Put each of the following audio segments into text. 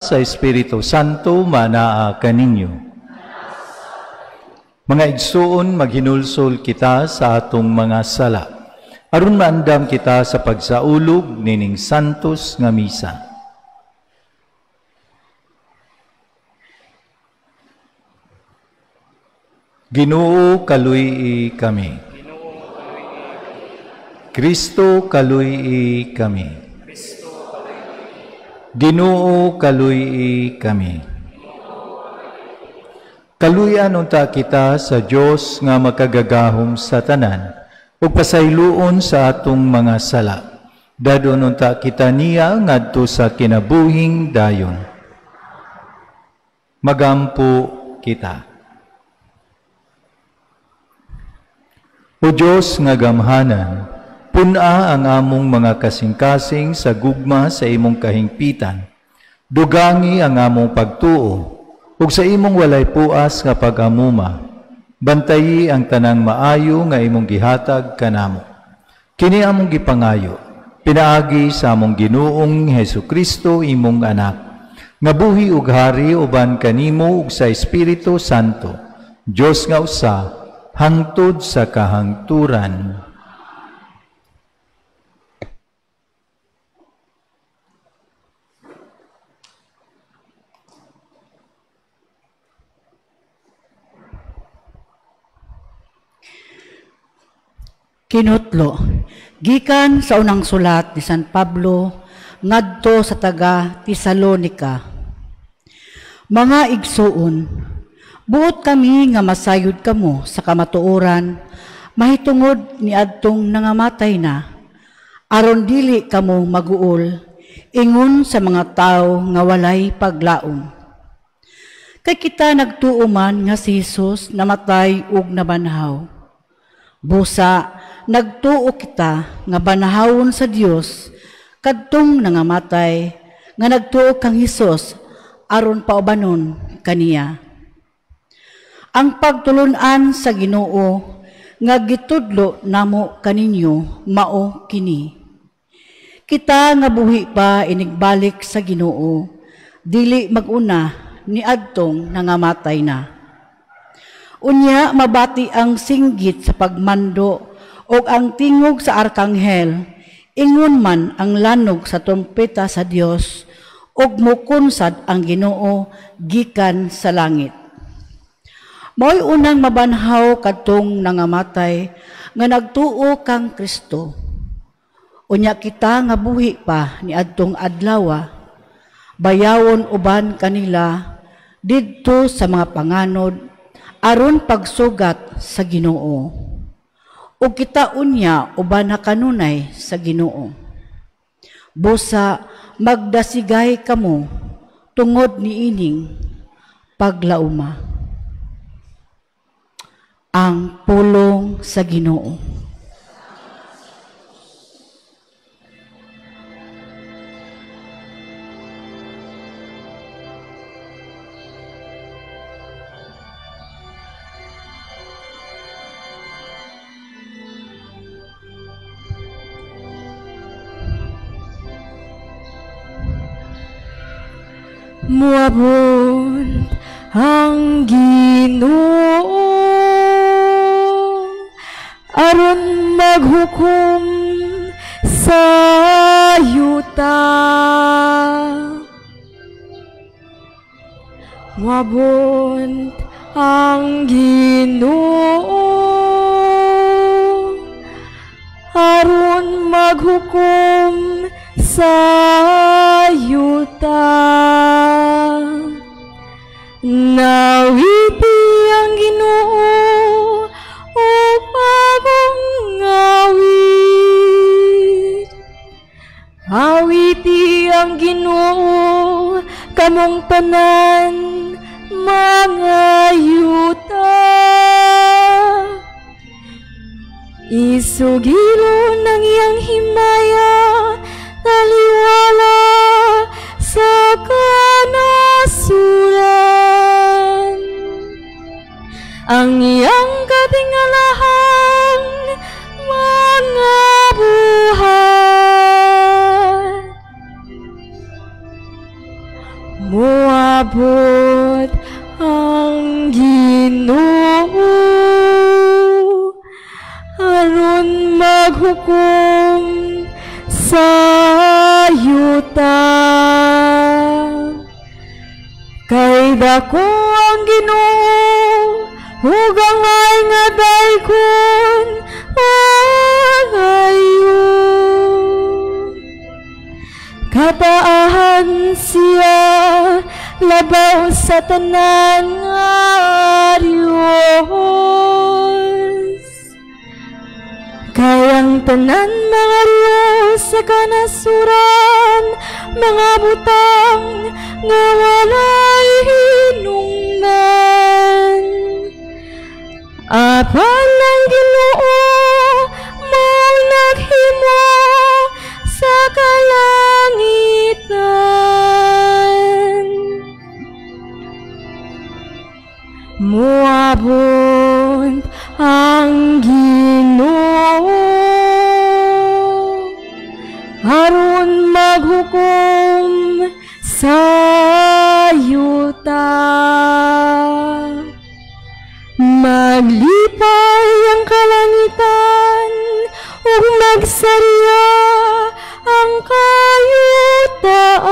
sa Espiritu Santo manaa kaninyo. Mga igsuon, maghinulsol kita sa atong mga sala, aron maandam kita sa pagsaulog nining santos nga misa. Ginoo, kaluy kami. Kristo, kaluy kami. Ginoo, kaluy kami. Kaluyan unta kita sa Dios nga makagagahom sa tanan ug pasayloon sa atong mga sala. Dadon unta kita niya ngadto sa kinabuhing dayon. Magampo kita. O Dios nga gamhanan, puna ang among mga kasing-kasing sa gugma sa imong kahingpitan. Dugangi ang among pagtuo, ug sa imong walay puas nga pag-amuma. Bantayi ang tanang maayo nga imong gihatag kanamo. Kini among gipangayo, pinaagi sa among Ginoong Hesukristo imong anak, nga buhi ug hari uban kanimo ug sa Espiritu Santo, Dios nga usa, hangtod sa kahangturan. Kinutlo, gikan sa unang sulat ni San Pablo ngadto sa taga Tesalonica. Mga igsuon, buot kami nga masayod kamo sa kamatuoran, mahitungod ni adtong nangamatay na, aron dili kamo maguol, ingon sa mga tao nga walay paglaom. Kay kita nagtuo man nga si Jesus namatay ug nabanhaw. Busa, nagtuo kita nga banahawon sa Dios kadtong nangamatay nga nagtuo kang Hesus aron paubanon kaniya. Ang pagtulunan sa Ginoo nga gitudlo namo kaninyo mao kini. Kita nga buhi pa inigbalik sa Ginoo, dili maguna ni adtong nangamatay na. Unya mabati ang singgit sa pagmando o ang tingog sa arkanghel, ingon man ang lanog sa trumpeta sa Dios, ug mukunsad ang Ginoo gikan sa langit. Mao'y unang mabanhaw kadtong nangamatay nga nagtuo kang Kristo. Unya kita nga buhi pa ni adtong adlaw, bayawon uban kanila didto sa mga panganod aron pagsugat sa Ginoo. O kita unya uban na kanunay sa Ginoo. Busa magdasigay kamo tungod ni ining paglauma. Ang pulong sa Ginoo. Muabot ang Ginoo aron maghukom sa yuta. Muabot ang Ginoo aron maghukom sa yuta. Nawiti ang Ginoo o bagong awit. Awiti ang Ginoo kamong tanan mga yuta. Isugilo ng iyang himaya taliwala sa kanasuran. Ang iyang katingalahan mga buhat. Moabot ang Ginoo aron maghukom sa yuta. Kay dako ang Ginoo ug angay nga daykon magayo. Kataahan siya labaw sa tanan nga Diyos. Kayang tanan mga Diyos sa kanasuran, mga butang nga walay hinungnan. Apan ang Ginoo mao naghimo sa kalangitan. Moabot ang Ginoo aron maghukom sa yuta. Maglipay ang kalangitan ug magsarya ang kayutaan.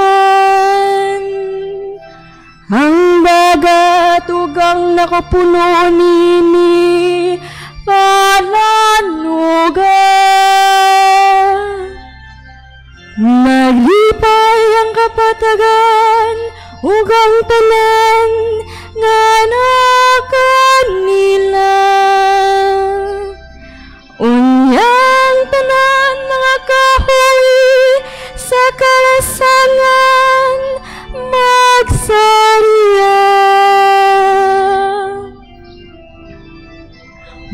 Ang dagat ug ang nakapuno nini palanuga. Maglipay ang kapatagan ug ang tanan nga nakanila. Unyang tanan mga kahoy sa kalasangan magsarya.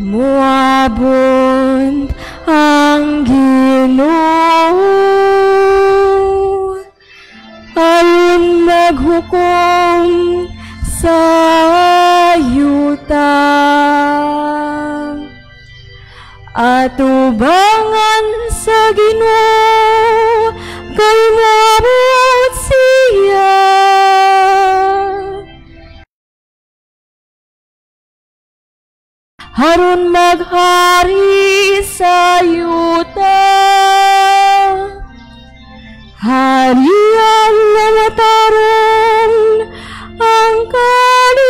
Moabot ang Ginoo aron maghukom sa yuta. Atubangan sa Ginoo kay moabot siya. Aron maghari sa yuta. Harian na mataron ang kalibutan.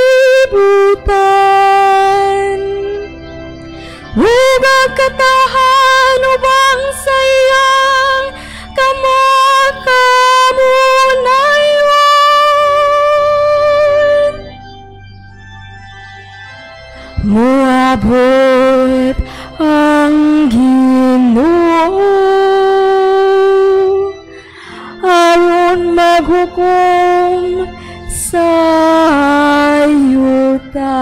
Ug katahan ubang sayang kamakamunayon. Moabot ang Ginoo aron maghukom sa yuta.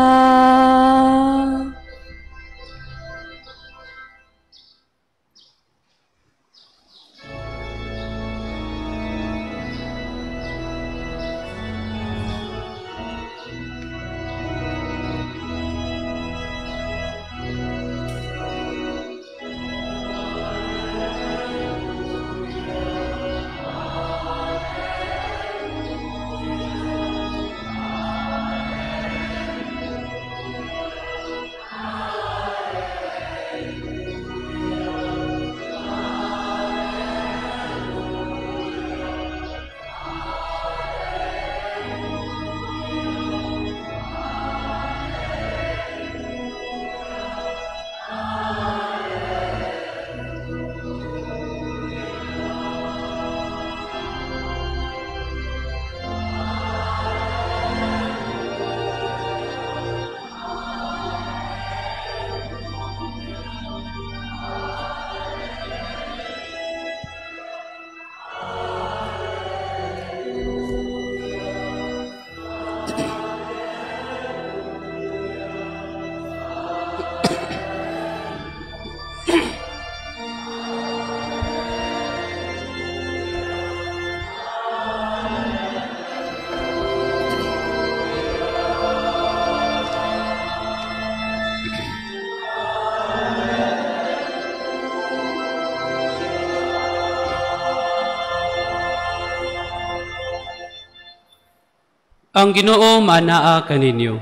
Ang Ginoo manaa kaninyo.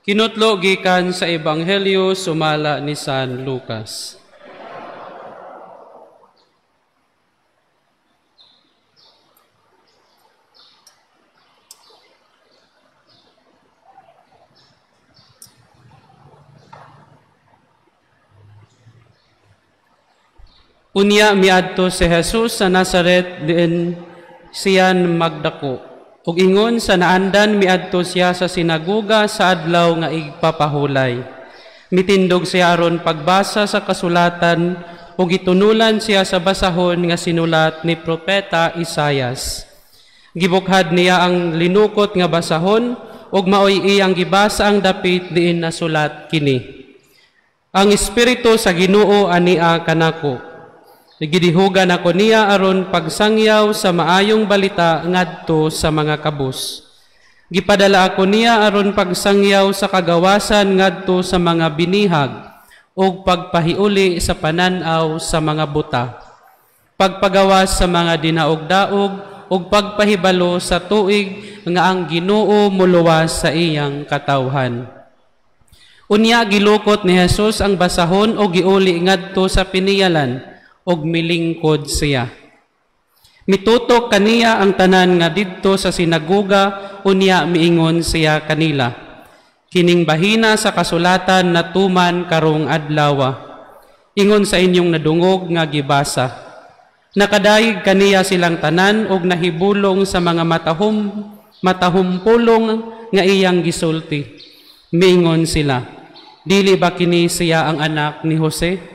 Kinutlo gikan sa Ebanghelyo sumala ni San Lucas. Unya miadto si Jesus sa Nazaret diin siyan magdako. Ug ingon sa naandan miadto siya sa sinagoga sa adlaw nga igpapahulay. Mitindog siya aron pagbasa sa kasulatan ug gitunulan siya sa basahon nga sinulat ni propeta Isaias. Gibukhad niya ang linukot nga basahon ug maoy iyang gibasa ang dapit diin nasulat kini. Ang Espiritu sa Ginoo ania kanako. Gidihugan ako niya aron pagsangyaw sa maayong balita ngadto sa mga kabus. Gipadala ako niya aron pagsangyaw sa kagawasan ngadto sa mga binihag ug pagpahiuli sa pananaw sa mga buta. Pagpagawas sa mga dinaog-daog ug pagpahibalo sa tuig nga ang Ginoo muluwas sa iyang katawhan. Unya gilukot ni Jesus ang basahon ug giuli ngadto sa piniyalan og milingkod siya. Mitutok kaniya ang tanan nga didto sa sinagoga, unya miingon siya kanila. Kining bahina sa kasulatan na tuman karong adlawa. Ingon sa inyong nadungog nga gibasa. Nakadayeg kaniya silang tanan og nahibulong sa mga matahumpulong nga iyang gisulti. Miingon sila, dili ba kini siya ang anak ni Jose?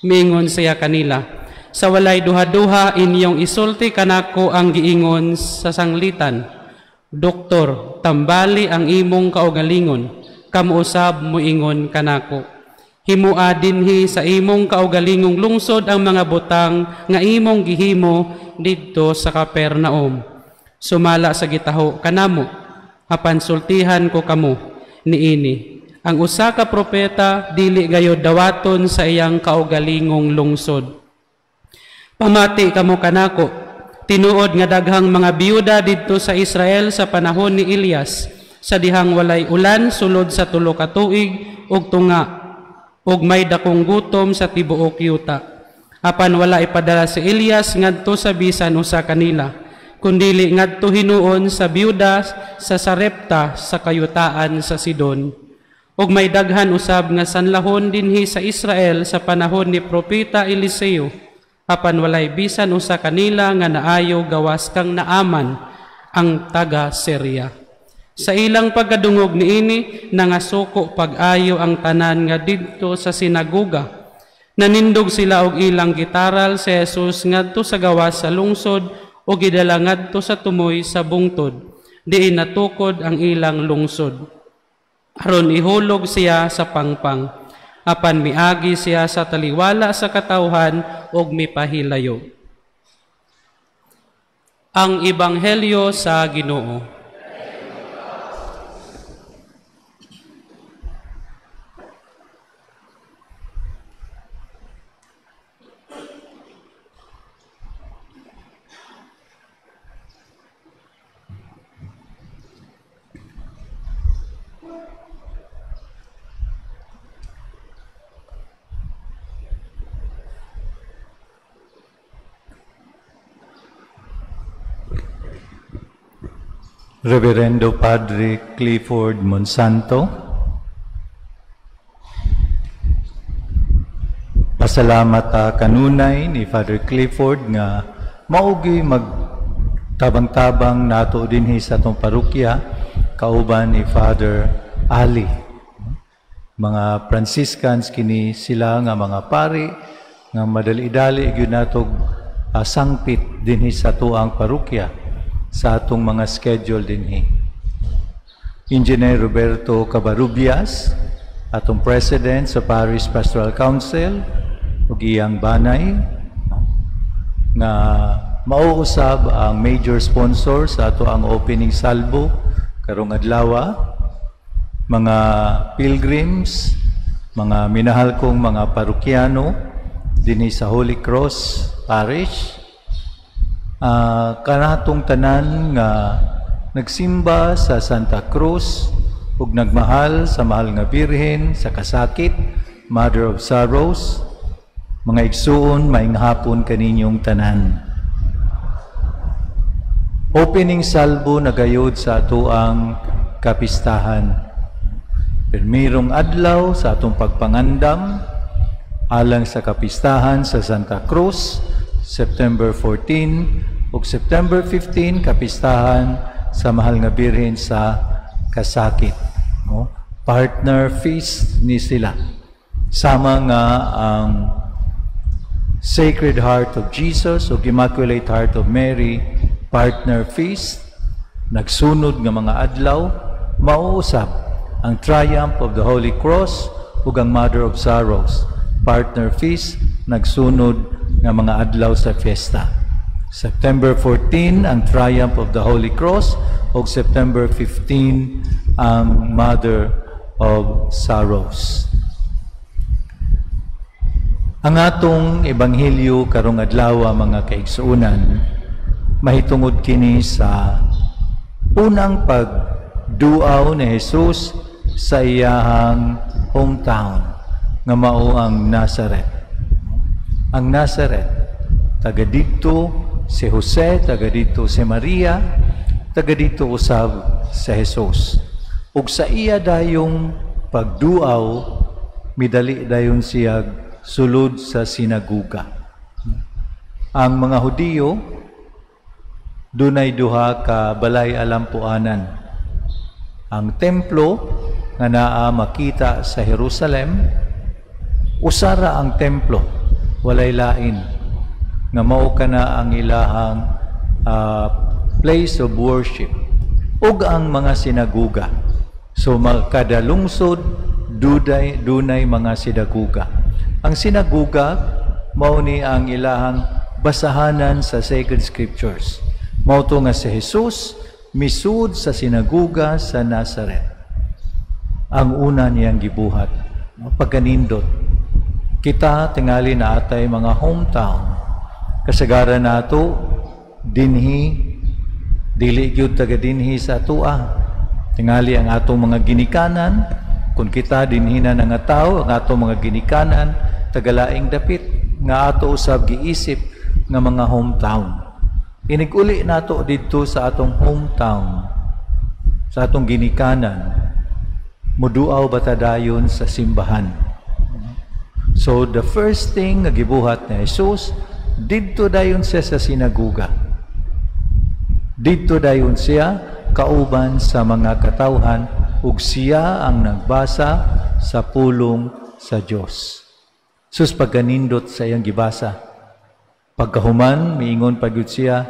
Miingon siya kanila, sa walay duha-duha inyong isulti kanako ang giingon sa sanglitan. Doktor, tambali ang imong kaugalingon, kamuusab mo ingon kanako. Himua dinhi sa imong kaugalingong lungsod ang mga butang nga imong gihimo didto sa Kapernaum. Sumala sa gitaho kanamo, hapan sultihan ko kamo niini. Ang usa ka propeta dili gayud dawaton sa iyang kaugalingong lungsod. Pamati kamo kanako, tinuod nga daghang mga biyuda didto sa Israel sa panahon ni Elias, sa dihang walay ulan sulod sa 3 ka tuig ug tunga, ug may dakong gutom sa tibuok yuta. Apan wala ipadala si Elias ngadto sa bisan usa kanila, kundili ngadto hinuon sa biyuda sa Sarepta sa kayutaan sa Sidon. Og may daghan usab nga sanlahon dinhi sa Israel sa panahon ni propeta Eliseo, apan walay bisan usa kanila nga naayo gawas kang Naaman ang taga Syria. Sa ilang pagkadungog niini nangasuko pag-ayo ang tanan nga didto sa sinagoga. Nanindog sila og ilang gitaral si Jesus ngadto sa gawas sa lungsod og gidala ngadto sa tumoy sa bungtod, diin natukod ang ilang lungsod. Aron ihulog siya sa pangpang, apan miagi siya sa taliwala sa katawhan og mipahilayo. Ang Ebanghelyo sa Ginoo. Reverendo Padre Clifford Monsanto, pasalamat kanunay ni Father Clifford nga maugi magtabang-tabang nato dinhi sa atong parokya kauban ni Father Ali. Mga Franciscans kini sila nga mga pari nga madali-dali gyud natog sangpit dinhi sa tuang parokya sa atong mga schedule dinhi. Engineer Roberto Cabarubias, atong President sa Parish Pastoral Council, ug iyang banay, nga mauusab ang major sponsor sa ato ang opening salvo karong adlaw, mga pilgrims, mga minahal kong mga parokyano dinhi sa Holy Cross Parish, kanatong tanan nga nagsimba sa Santa Cruz ug nagmahal sa mahal nga Birhen sa kasakit, Mother of Sorrows. Mga igsuon, maayong hapon kaninyong tanan. Opening salvo nagayod sa atuang kapistahan. Pirmirong adlaw sa atong pagpangandam alang sa kapistahan sa Santa Cruz, September 14 ug September 15 kapistahan sa mahal nga Birhen sa kasakit. No? Partner feast ni sila. Sama nga ang Sacred Heart of Jesus o Immaculate Heart of Mary partner feast. Nagsunod nga mga adlaw, mauusap ang Triumph of the Holy Cross ug ang Mother of Sorrows. Partner feast, nagsunod nga mga adlaw sa fiesta. September 14 ang Triumph of the Holy Cross ug September 15 ang Mother of Sorrows. Ang atong ebanghelyo karong adlaw mga kaigsuonan mahitungod kini sa unang pagduaw ni Jesus sa iyahang hometown nga mao ang Nazareth. Ang Nazareth, taga dito si Jose, taga dito si Maria, taga dito usab si Jesus. Ug sa iya dayong pagduaw, midali dayon siya sulod sa sinaguga. Ang mga Hudiyo dunay duha ka balay alampuanan. Ang templo nga naa makita sa Jerusalem, usara ang templo, walay lain nga mao kana ang ilahang place of worship ug ang mga sinaguga. So kada lungsod dunay mga sinaguga. Ang sinaguga mao ni ang ilahang basahanan sa sacred scriptures. Mao to nga si Jesus misud sa sinaguga sa Nazareth. Ang una niyang gibuhat, pagkanindot. Kita tingali na atay mga hometown. Kasagaran nato dinhi dili gyud taga dinhi sa atua. Tingali ang atong mga ginikanan, kung kita dinhi na nga tawo, ang atong mga ginikanan tagalaing dapit nga ato usab giisip nga mga hometown. Iniguli nato dito sa atong hometown, sa atong ginikanan, muduaw batadayon sa simbahan. So the first thing nga gibuhat ni Jesus, didto dayon siya sa sinaguga. Didto dayon siya kauban sa mga katawhan ug siya ang nagbasa sa pulong sa Dios. Sus pagkanindot sa iyang gibasa. Pagkahuman, miingon pagyud siya,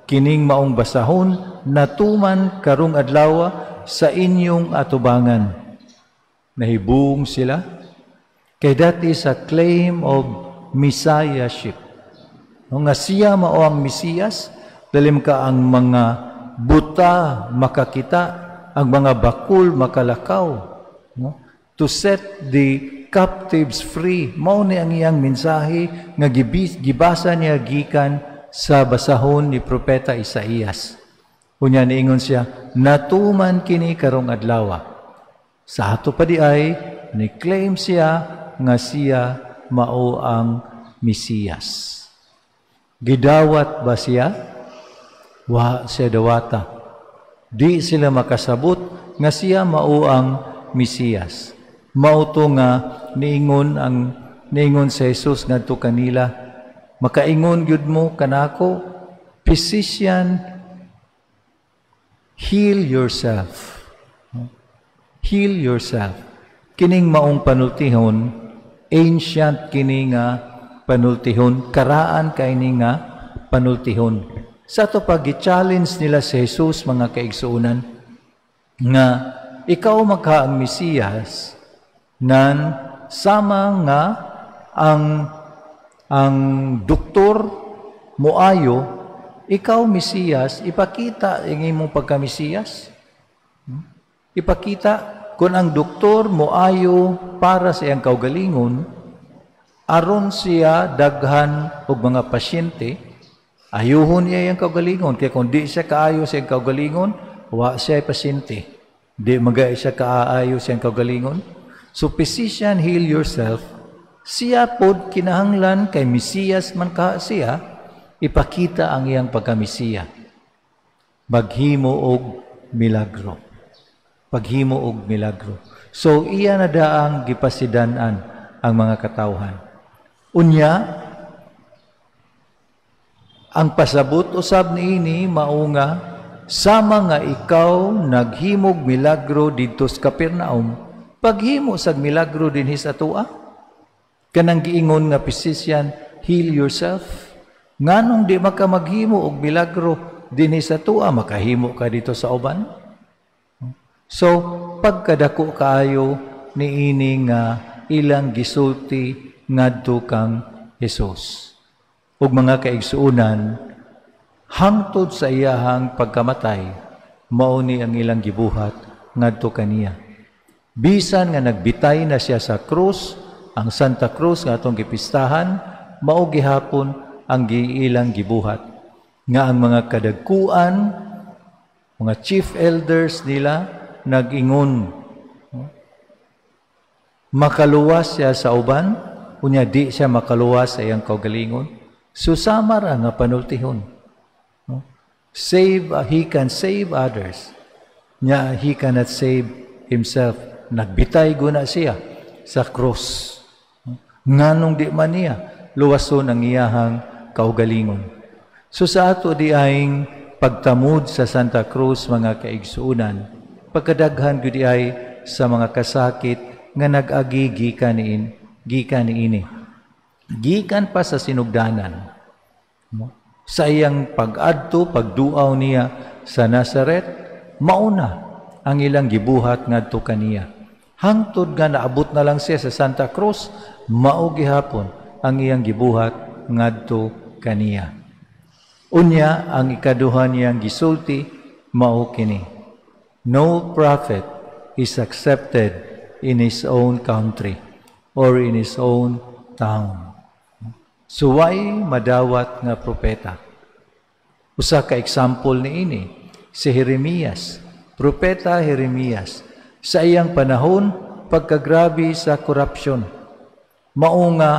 kining maong basahon natuman karong adlaw sa inyong atubangan. Nahibung sila, kay that is a claim of messiahship. Nga siya mao ang Mesiyas, dalim ka ang mga buta makakita, ang mga bakul makalakaw. No? To set the captives free. Mao ni ang iyang mensahe nga gibasa niya gikan sa basahon ni Propeta Isaías. Unya niingon siya, natuman kini karong adlaw. Sa ato pa di ay ni-claim siya nga siya mao ang Mesiyas. Gidawat ba siya? Wa siya dawata. Di sila makasabot nga siya mao ang Mesiyas. Mao to nga niingon sa Jesus ngadto kanila, makaingon gyud mo kanako, physician, heal yourself. Heal yourself. Kining maong panultihon, ancient kini nga panultihon, karaan kay ni nga panultihon. Sa to pag i-challenge nila si Jesus mga kaigsuunan nga ikaw magka ang Mesiyas nan sama nga ang doktor moayo, ikaw Mesiyas, ipakita ang imong pagka-Mesiyas. Ipakita kung ang doktor moayo para sa iyang kaugalingon, aron siya daghan og mga pasyente, Ayuhon niya yung kaugalingon. Kaya kung di siya kaayo sa yung kaugalingon, wa siya pasyente. Di magay siya kaayo sa yung kaugalingon. So, physician, heal yourself. Siya pod kinahanglan kay Mesiyas man ka siya, ipakita ang iyang pagka-Mesiya. Maghimo og milagro. Paghimo og milagro. So, iya na daang gipasidanan ang mga katawhan. Unya, ang pasabot usab niini maunga sama nga ikaw naghimog milagro didto sa Capernaum, paghimo sag milagro dinhi sa tua. Kanang giingon nga physician, heal yourself. Nganong di maka maghimo og milagro dinhi sa tua, makahimo ka dito sa uban? So, pagkadako kaayo niini nga ilang gisulti ngadto kang Hesus. Ug mga kaigsuunan, hangtod sa iyahang pagkamatay, mao ni ang ilang gibuhat ngadto kaniya. Bisan nga nagbitay na siya sa krus, ang Santa Cruz nga atong gipistahan, mao gihapon ang ilang gibuhat. Nga ang mga kadagkuan, mga chief elders nila, nag-ingon, makaluwas siya sa uban, unya di siya makaluwas sa iyang kaugalingon. Susamar ang panultihon. He can save others. Nya, he cannot save himself. Nagbitay guna siya sa cross. Nganong di man niya, luwason ang iyahang kaugalingon. So sa ato di aing pagtamod sa Santa Cruz, mga kaigsuunan, pagkadaghan gudi ay sa mga kasakit nga nag-agi gikan niini. Gikan pa sa sinugdanan. Sa iyang pag-adto, pagduaw niya sa Nazaret, mauna ang ilang gibuhat ngadto kaniya. Hangtod nga naabot na lang siya sa Santa Cruz, mao gihapon ang iyang gibuhat ngadto kaniya. Unya ang ikaduha niyang gisulti mao kini. No prophet is accepted in his own country or in his own town. Suway madawat nga propeta. Usa ka example niini si Jeremias, propeta Jeremias. Sa iyang panahon, pagkagrabe sa korupsyon. Mao nga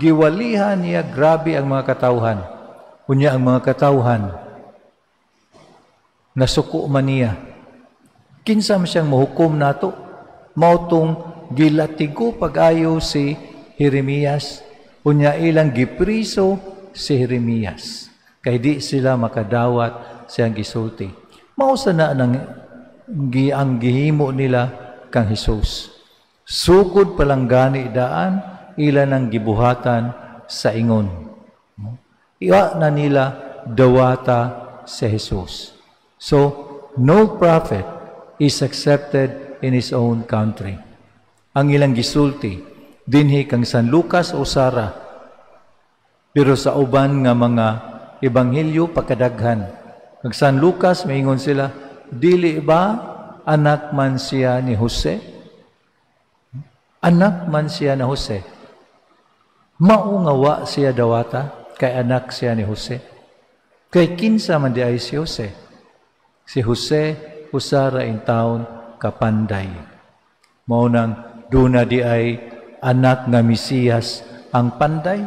giwalihan niya grabe ang mga katawhan. Unya ang mga katawhan nasuko man niya. Kinsa man siyang mahukom nato? Mao tong gilatigo pag-ayo si Jeremias. Unya ilang gipriso si Jeremias. Kay di sila makadawat siyang gisulti. Mao sana ang gihimo nila kang Hesus. Sugod palang gani daan, ilan ang gibuhatan sa ingon. Iwa na nila dawata si Hesus. So, no prophet is accepted in his own country. Ang ilang gisulti, dinhi kang San Lucas o Sara. Pero sa uban nga mga ebanghelyo pagkadaghan. Kag San Lucas maingon sila, dili ba anak man siya ni Jose? Anak man siya ni Jose. Mao nga wa siya dawata kay anak siya ni Jose. Kay kinsa man di ay si Jose? Si Jose usara in taon kapanday. Mao nang duna di ay anak nga Mesiyas ang panday.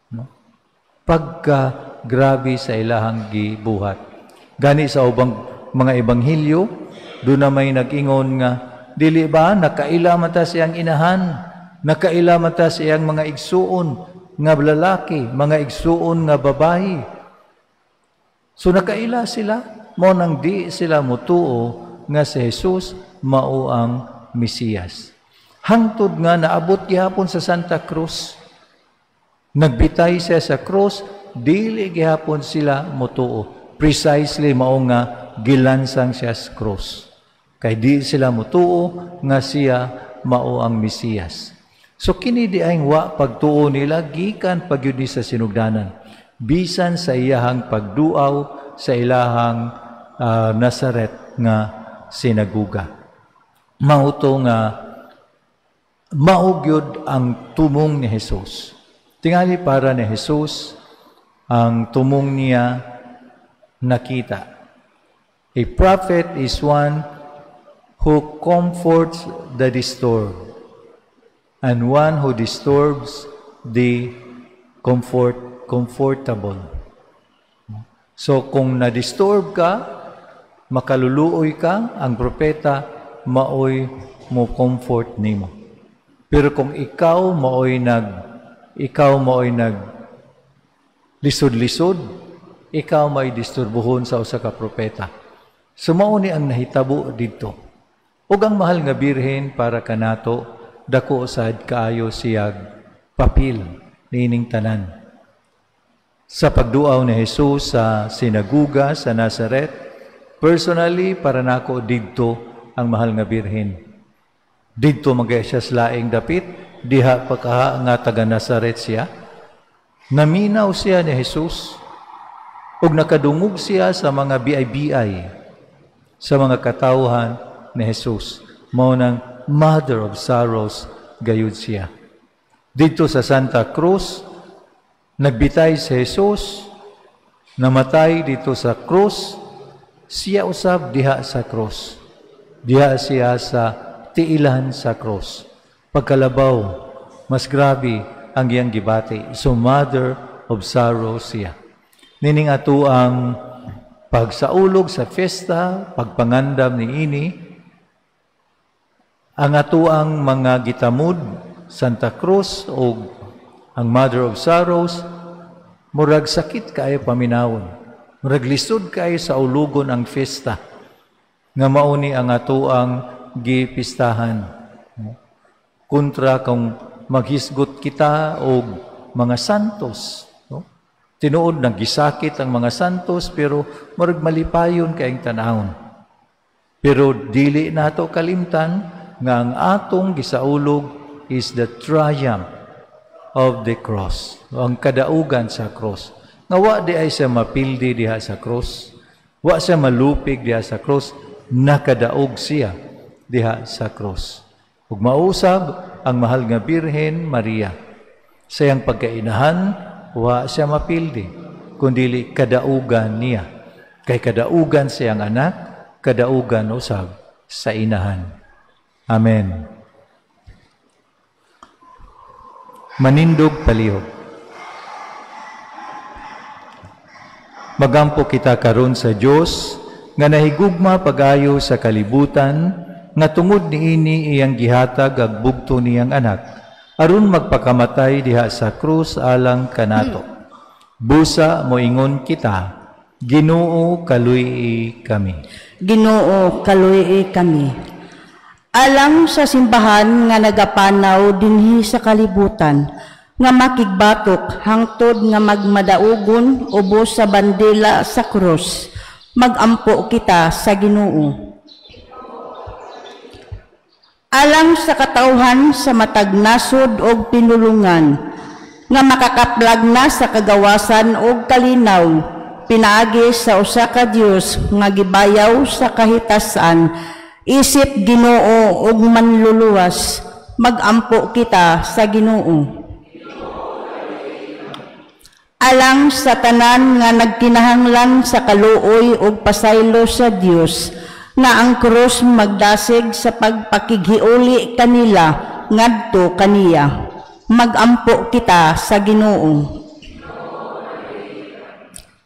No? Pagka grabe sa ilahang gibuhat. Gani sa ubang mga ebanghelyo, doon na may nag-ingon nga, dili ba nakaila mata siyang inahan, nakaila mata siyang mga igsuon nga lalaki, mga igsuon nga babayi. So nakaila sila, mo nang di sila mutuo nga si Jesus mao ang Mesiyas. Hangtod nga naabot gihapon sa Santa Cruz. Nagbitay siya sa krus, dili gihapon sila mutuo. Precisely mao nga gilansang siya sa krus. Kay di sila mutuo nga siya mao ang Mesiyas. So kini di ay wa pagtuo nila gikan pagyud ni sa sinugdanan. Bisan sa iyahang pagduaw sa ilahang Nazaret nga sinaguga. Mao to nga maugyod ang tumong ni Jesus. Tingali para ni Jesus, ang tumong niya nakita. A prophet is one who comforts the disturbed, and one who disturbs the comfortable. So kung na-disturb ka, makaluluoy ka, ang propeta maoy mo comfort nimo. Pero kung ikaw maoy nag lisod-lisod, ikaw may disturbuhon sa usa ka propeta. Sumauni ang nahitabo didto. Ug ang mahal nga birhen para kanato dako sad kaayo siyag papil nining tanan. Sa pagduaw ni Jesus sa sinaguga sa Nazaret, personally para nako didto ang mahal nga birhen. Didto magay siya sa laing dapit, diha pagkaha nga taga Nazaret siya. Naminaw siya ni Jesus ug nakadungog siya sa mga biay-biay, sa mga katawhan ni Jesus. Mao nang Mother of Sorrows gayud siya. Dito sa Santa Cruz, nagbitay si Jesus, namatay dito sa krus, siya usab diha sa krus. Diha siya sa tiilan sa krus. Pagkalabaw, mas grabe ang iyang gibati. So Mother of Sorrows siya. Nining ato ang pagsaulog sa fiesta, pagpangandam ni ini, ang ato ang mga gitamud, Santa Cruz o ang Mother of Sorrows, murag sakit kayo paminawon. Murag lisod kayo sa ulugon ang fiesta. Nga mauni ang ato ang gipistahan. Kontra kung maghisgot kita o mga santos. No? Tinuod nang gisakit ang mga santos pero murag malipayon kayong tanahon. Pero dili nato kalimtan nga ang atong gisaulog is the triumph of the cross. O ang kadaugan sa cross. Nga wa di ay siya mapildi diha sa cross. Wa siya malupig diha sa cross. Nakadaog siya diha sa cross. Ug mausab ang mahal nga Birhen Maria. Sa iyang pagkainahan, wa siya mapildi, kundili kadaugan niya. Kay kadaugan siyang anak, kadaugan usab sa inahan. Amen. Manindog palihog. Magampo kita karon sa Dios nga nahigugma pagayo sa kalibutan, nga tungod niini iyang gihatag ag bugto niyang anak, aron magpakamatay diha sa krus alang kanato. Busa moingon kita, Ginoo kaluy kami. Ginoo kaluy kami. Alang sa simbahan nga nagapanaw dinhi sa kalibutan, nga makigbatok hangtod nga magmadaugon ubos sa bandila sa krus, magampo kita sa Ginoo. Alang sa katawhan sa matag nasod og pinulungan, nga makakaplag na sa kagawasan og kalinaw, pinaagi sa usa ka Dios nga gibayaw sa kahitasan, isip Ginoo og manluluwas, magampo kita sa Ginoo. Alang sa tanan nga nagkinahanglan sa kaluoy og pasaylo sa Dios, nga ang krus magdasig sa pagpakighiuli kanila ngadto kaniya, magampo kita sa Ginoo.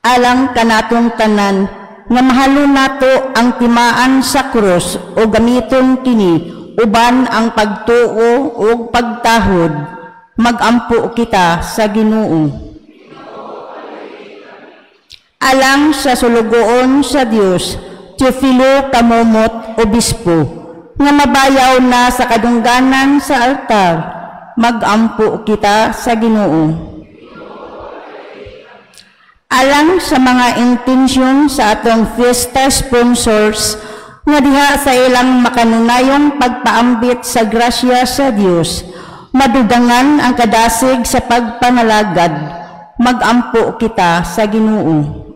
Alang kanatong tanan nga mahalo nato ang timaan sa krus o gamiton kini uban ang pagtuo o pagtahod, magampo kita sa Ginoo. Alang sa sulugoon sa Dios, Teofilo Kamomot, Obispo, nga mabayaw na sa kadungganan sa altar, magampo kita sa Ginoo. Alang sa mga intensyon sa atong fiesta sponsors, nga diha sa ilang makanunayong pagpaambit sa grasya sa Dios, madugangan ang kadasig sa pagpanalagad, magampo kita sa Ginoo.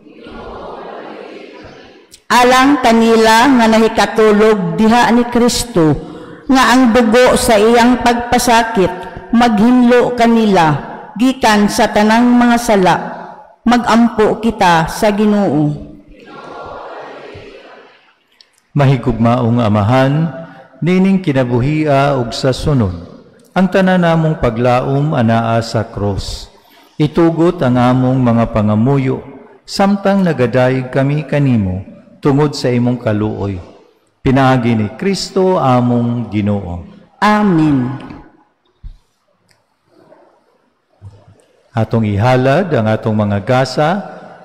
Alang kanila nga nahikatulog diha ni Kristo, nga ang dugo sa iyang pagpasakit maghinlo kanila gikan sa tanang mga sala, Magampo kita sa Ginoo. Mahigugmaong Amahan, nining kinabuhia ug sa sunod, ang tanan namong paglaom anaa sa cross. Itugot ang among mga pangamuyo, samtang nagadayeg kami kanimo tungod sa imong kaluoy. Pinaagi ni Kristo among Ginoo. Amen. Atong ihalad ang atong mga gasa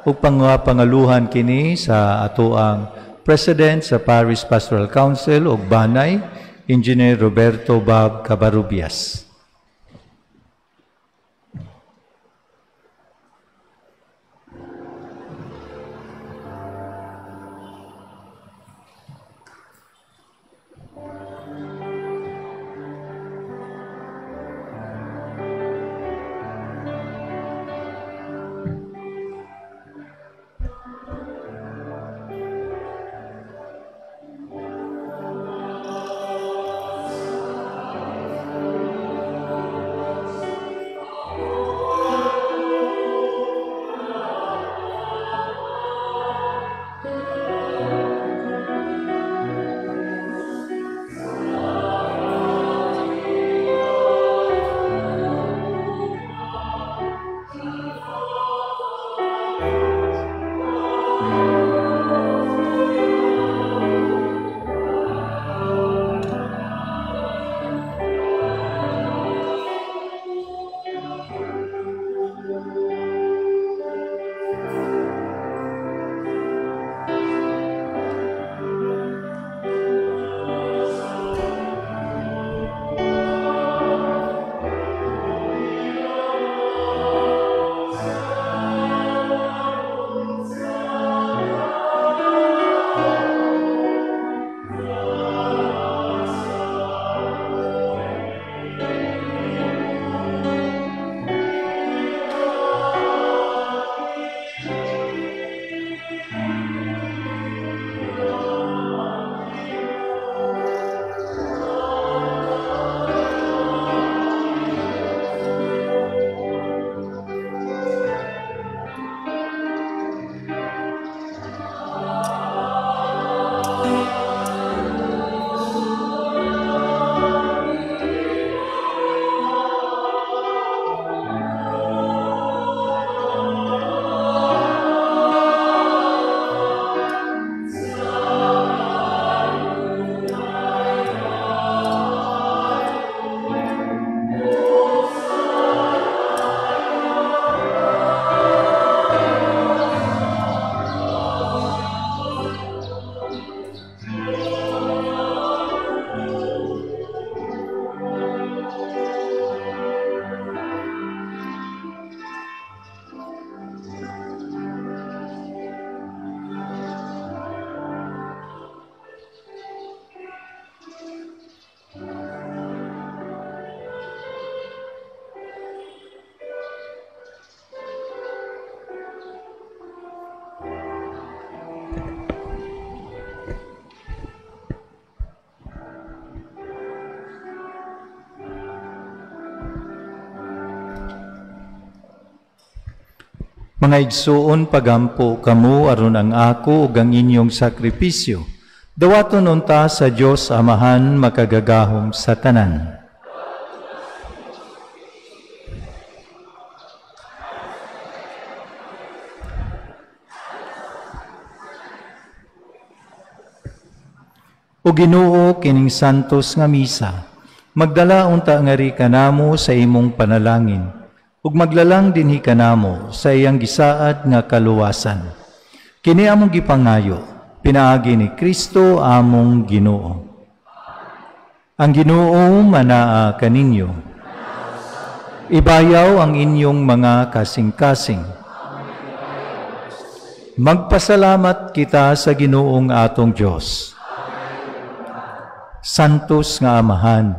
ug pangaluhan kini sa atoang President sa Parish Pastoral Council ug Banay, Engineer Roberto Bob Cabarubias. Mga igsuon, pagampo kamo aron ang ako ug ang inyong sakripisyo. Dawaton unta sa Dios Amahan makagagahom sa tanan. O Ginoo kining santos nga misa, magdala unta ngari kanamo sa imong panalangin. Ug maglalang dinhi kanamo sa iyang gisaad nga kaluwasan. Kini among gipangayo, pinaagi ni Kristo among Ginoo. Ang Ginoo manaa kaninyo. Ibayaw ang inyong mga kasing-kasing. Magpasalamat kita sa Ginoong atong Dios. Santos nga Amahan,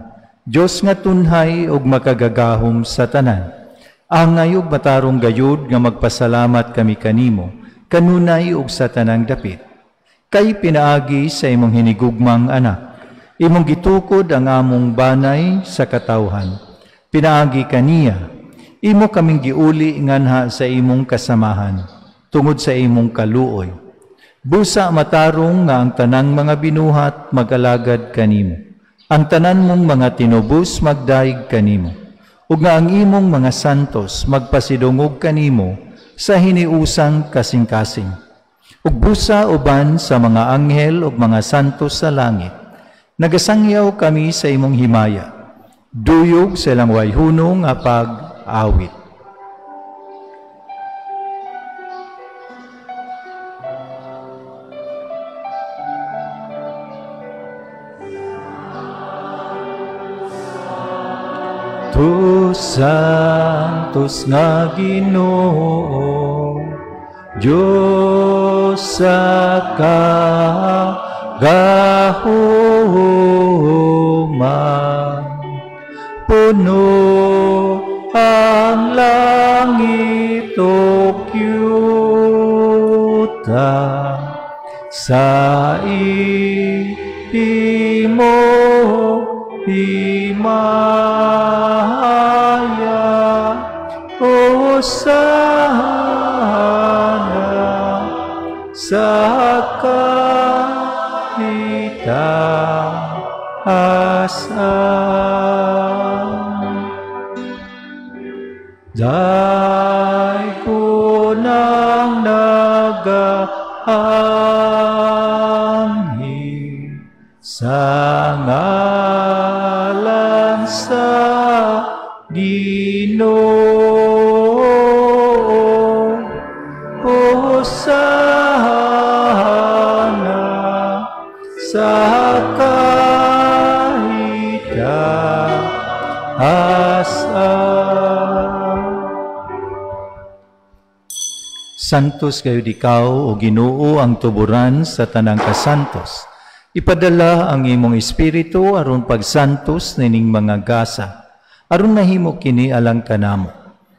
Dios nga tunhay ug makagagahom sa tanan. Angay ug matarong gayud nga magpasalamat kami kanimo, kanunay ug sa tanang dapit. Kay pinaagi sa imong hinigugmang anak, imong gitukod ang among banay sa katawhan. Pinaagi kaniya, Imo kaming giuli nganha sa imong kasamahan, tungod sa imong kaluoy. Busa matarong nga ang tanang mga binuhat mag-alagad kanimo. Ang tanan mong mga tinubos magdaig kanimo. Ug nga ang imong mga santos magpasidungog kanimo sa hiniusang kasing-kasing. Ug busa uban sa mga anghel ug mga santos sa langit. Nagasangyaw kami sa imong himaya. Duyog sa ilang wayhunong nga pag-awit. Tu santos nga Ginoo, Diyos sa kagahuman, puno ang langit o kyuta sa imo himaya, Hosana sa kaitaasan. Dahil ko nang nag-aangin sa ngalan sa Ginoo, Hosana sa kaitaasan. Santos kayo ikaw o Ginoo ang tuburan sa tanang kasantos. Ipadala ang imong espiritu aron pagsantos nining mga gasa, aron nahimo kini alang kanamo,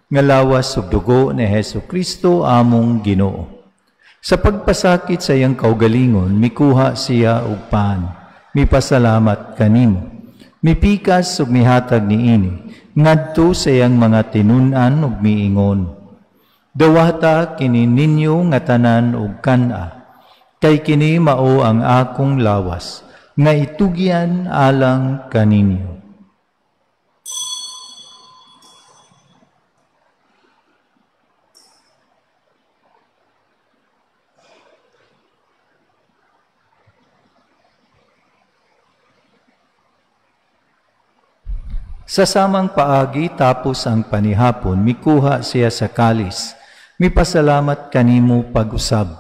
nga lawas ug dugo ni Hesukristo among Ginoo. Sa pagpasakit sa iyang kaugalingon, mikuha siya og paan, mipasalamat kanimo, mipikas ug mihatag niini, ngadto sa iyang mga tinun-an ug miingon. Dawata kini ninyo nga tanan ug kana, kay kini mao ang akong lawas, nga itugyan alang kaninyo. Sa samang paagi tapos ang panihapon, mikuha siya sa kalis, mipasalamat kanimo pag-usab.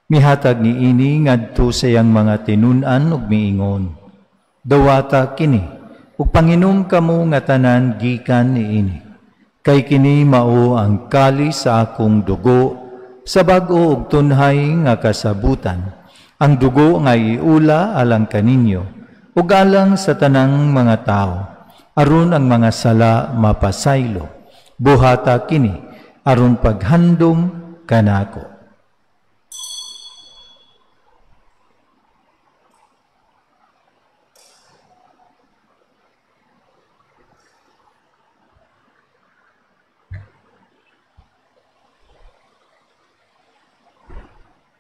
Mihatag ni ini ngadto sa iyang mga tinun-an ug miingon. Dawata kini, ug panginom kamo nga tanan gikan ni ini. Kay kini mao ang kalis sa akong dugo, sa bag-o ug tunhay nga kasabutan. Ang dugo nga iula alang kaninyo, ug alang sa tanang mga tao. Aron ang mga sala mapasaylo, buhata kini, aron paghandom kanako.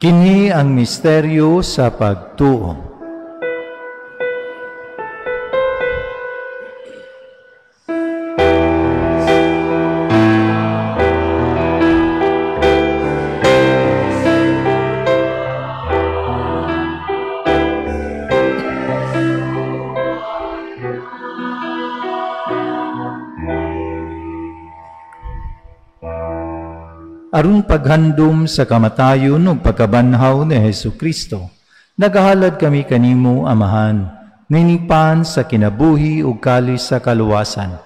Kini ang misteryo sa pagtuo. Aron paghandom sa kamatayon ug pagkabanhaw ni Hesukristo, nagahalad kami kanimo, Amahan, ninipan sa kinabuhi ug kalis sa kaluwasan.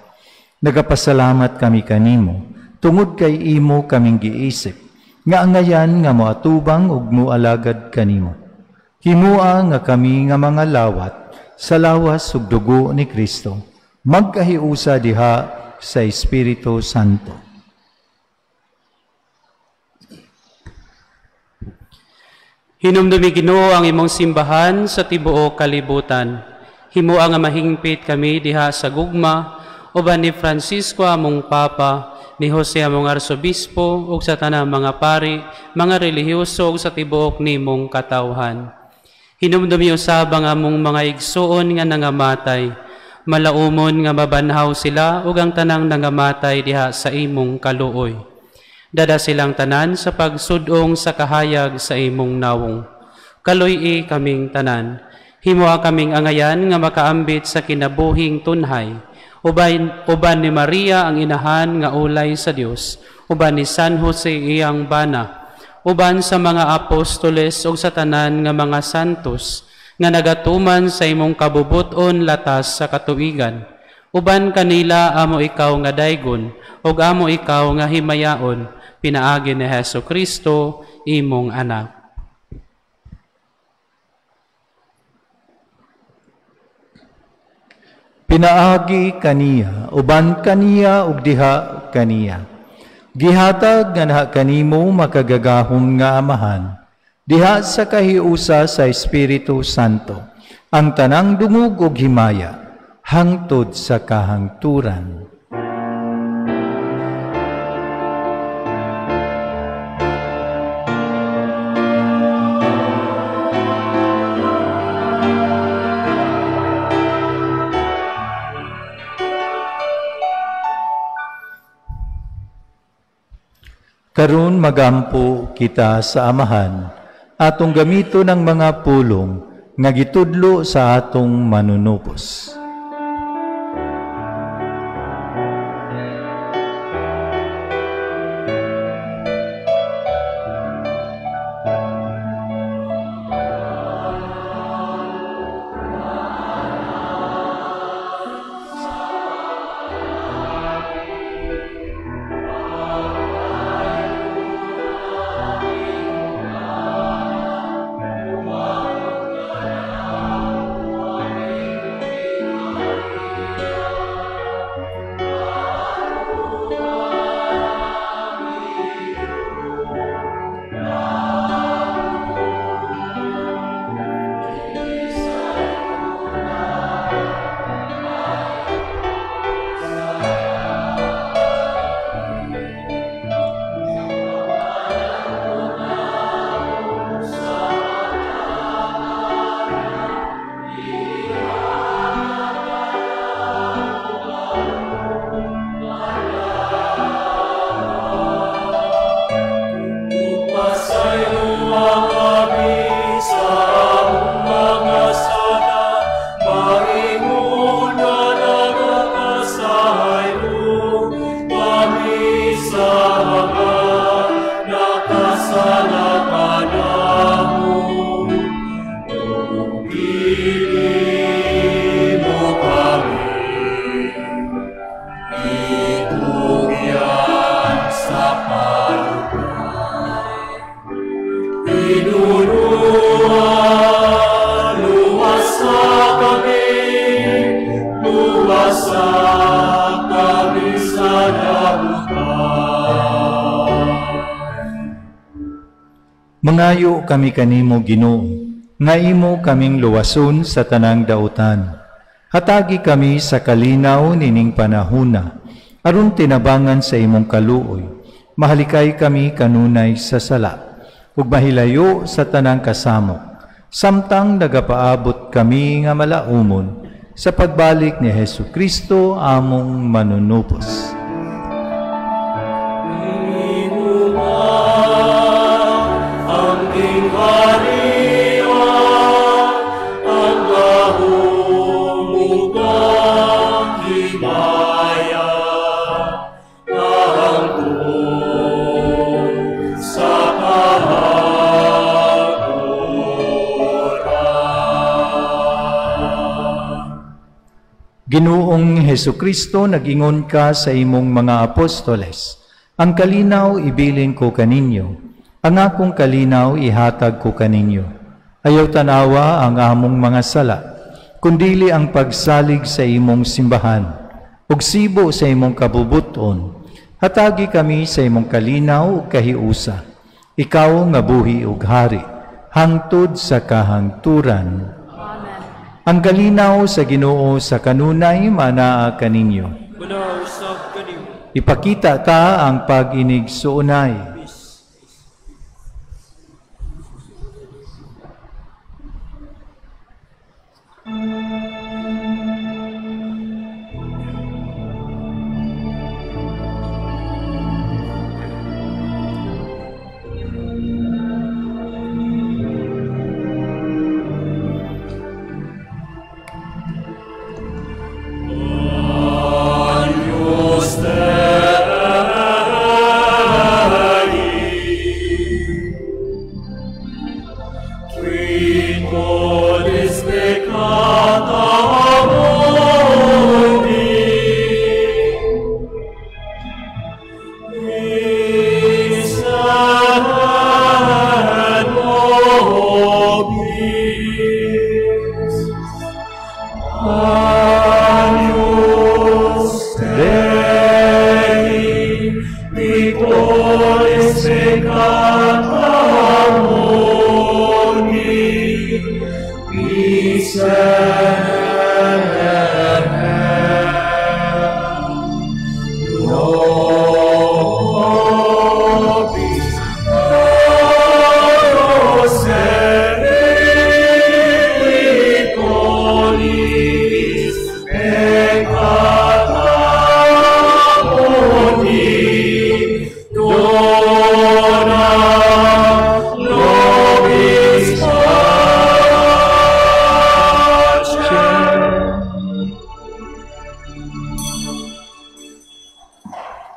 Nagapasalamat kami kanimo, tungod kay imo kaming giisip, nga angayan nga moatubang ug moalagad kanimo. Himua nga kami nga mga lawat sa lawas ug dugo ni Kristo, magkahiusa diha sa Espiritu Santo. Hinumdumi Ginoo ang imong simbahan sa tibuok kalibutan. Himoa nga mahingpit kami diha sa gugma, uban ni Francisco among Papa, ni Jose among arsobispo ug sa tanang mga pari, mga relihiyoso ug sa tibuok nimong katawhan. Hinumdumi usab ang among mga igsuon nga nangamatay, malaumon nga mabanhaw sila ug ang tanang nangamatay diha sa imong kaluoy. Dada silang tanan sa pagsudong sa kahayag sa imong nawong. Kaluy kaming tanan, himoa kaming angayan nga makaambit sa kinabuhing tunhay. Uban ni Maria ang inahan nga ulay sa Dios, uban ni San Jose iyang bana, uban sa mga apostoles ug sa tanan nga mga santos nga nagatuman sa imong kabubuton latas sa katuigan. Uban kanila amo ikaw nga daygon ug amo ikaw nga himayaon, pinaagi ni Hesukristo imong anak. Pinaagi kaniya, uban kaniya ug diha kaniya. Gihatag nga naha kanimo makagagahom nga amahan, diha sa kahiusa sa Espiritu Santo, ang tanang dungog ug himaya, hangtod sa kahangturan. Karon magampo kita sa amahan, atong gamito ng mga pulong nga gitudlo sa atong manunupos. Mangayo kami kanimo, Ginoo, nga imo kaming luwason sa tanang dautan. Hatagi kami sa kalinaw nining panahuna, aron tinabangan sa imong kaluoy. Mahalikay kami kanunay sa sala, ug mahilayo sa tanang kasamok. Samtang nagapaabot kami nga malaumon sa pagbalik ni Hesukristo among manunupos. Ginoong Hesukristo, nagingon ka sa imong mga apostoles, ang kalinaw ibilin ko kaninyo, ang akong kalinaw ihatag ko kaninyo. Ayaw tanawa ang among mga sala, kundili ang pagsalig sa imong simbahan, ug sibo sa imong kabubuton. Hatagi kami sa imong kalinaw ug kahiusa, ikaw nga buhi ug hari, hangtod sa kahangturan. Ang kalinaw sa Ginoo sa kanunay manaa kaninyo. Manausap kanimo. Ipakita ta ang pag-inig suunay.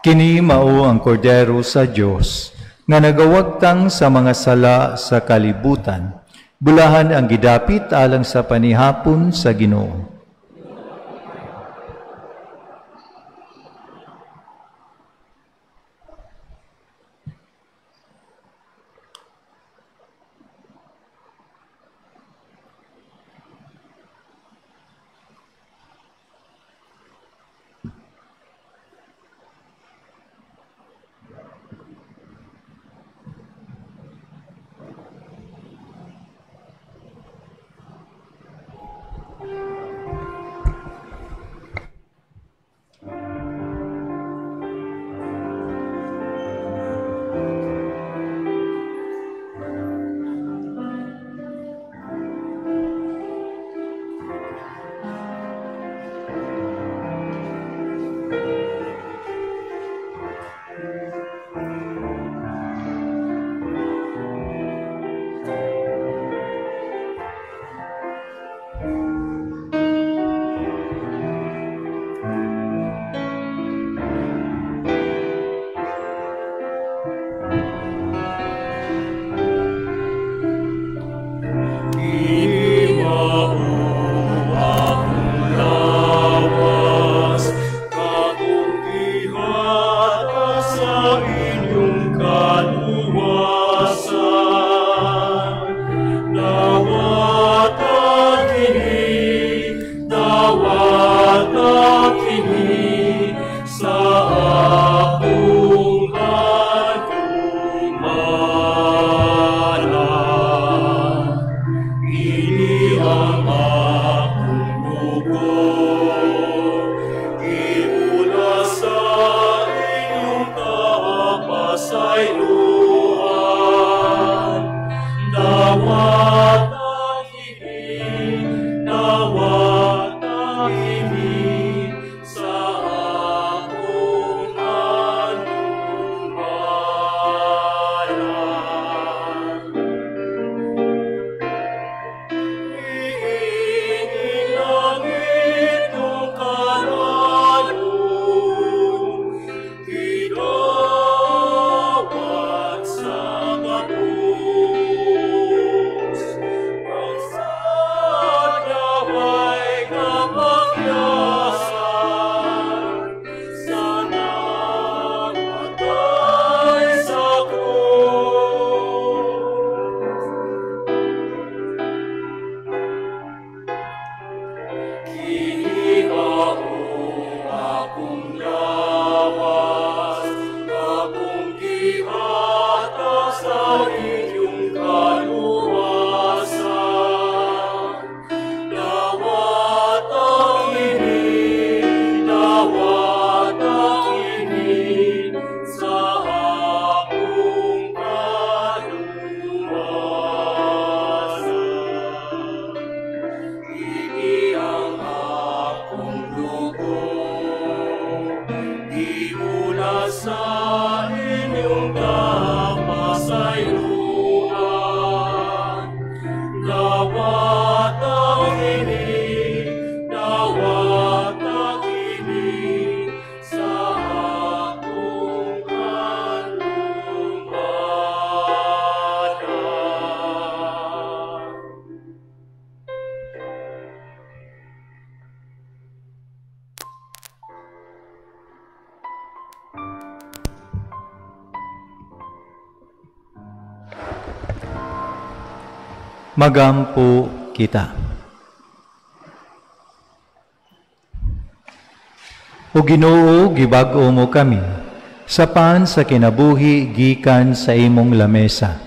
Kini mao ang kordero sa Dios nga nagawagtang sa mga sala sa kalibutan. Bulahan ang gidapit alang sa panihapon sa Ginoo. Magampo kita. O Ginoo, gibag-o mo kami, sapan sa kinabuhi gikan sa imong lamesa.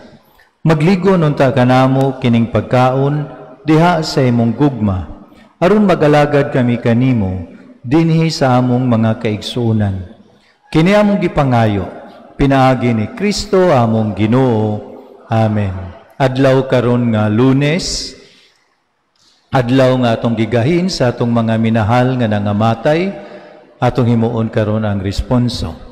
Magligo nunta kanamo kining pagkaon diha sa imong gugma, aron mag-alagad kami kanimo dinhi sa among mga kaigsuonan. Kini among gipangayo, pinaagi ni Kristo among Ginoo. Amen. Adlaw karon nga Lunes, adlaw nga atong gigahin sa atong mga minahal nga nangamatay, atong himuon karon ang responso.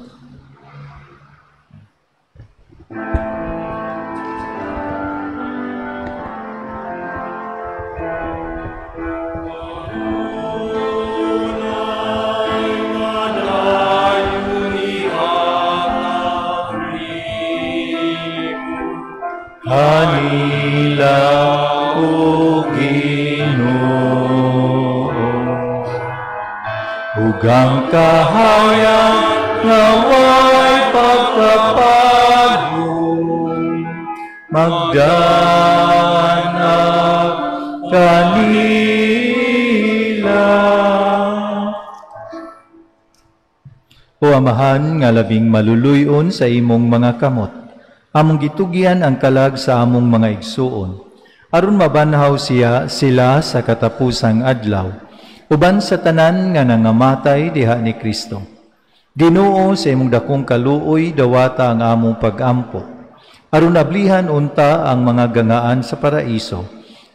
Kanila o Ginoo, ugang kahayag naway pagkapago, magdanap kanila. O Amahan nga labing maluluyon sa imong mga kamot, among gitugyan ang kalag sa among mga igsuon, aron mabanhaw sila sa katapusang adlaw, uban sa tanan nga nangamatay diha ni Kristo. Ginoo, sa imong dakong kaluoy dawata ang among pag-ampo, aron ablihan unta ang mga gangaan sa paraiso,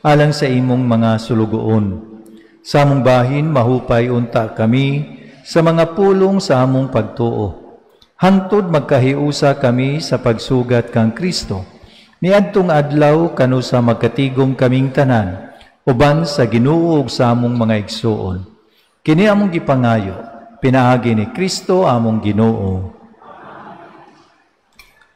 alang sa imong mga sulugoon. Sa among bahin mahupay unta kami sa mga pulong sa among pagtuo. Hangtod magkahiusa kami sa pagsugat kang Kristo. Niadtong adlaw kanu sa magkatigom kaming tanan, uban sa Ginoo ug sa among mga igsuon. Kini among gipangayo, pinaagi ni Kristo among Ginoo.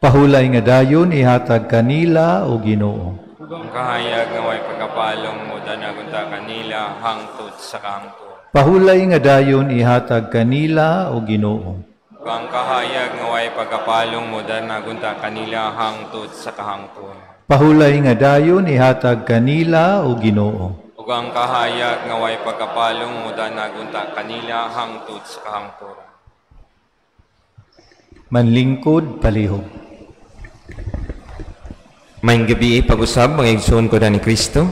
Pahulay nga dayon ihatag kanila o Ginoo. Ang kahayag nga way pagkapalong mo danagunta kanila hangtod sa kahangtod. Pahulay nga dayon ihatag kanila o Ginoo. Ang kahayag nga way pagkapalong mo danagunta kanila hangtod sa kahangtod. Pahulay nga dayon ihatag kanila o Ginoo. Ug ang kahayag nga way pagkapalong mo danagunta kanila hangtod sa kahangtod. Manlingkod palihog. Maayong gabi, pag-usab mga igsoon ko na ni Kristo.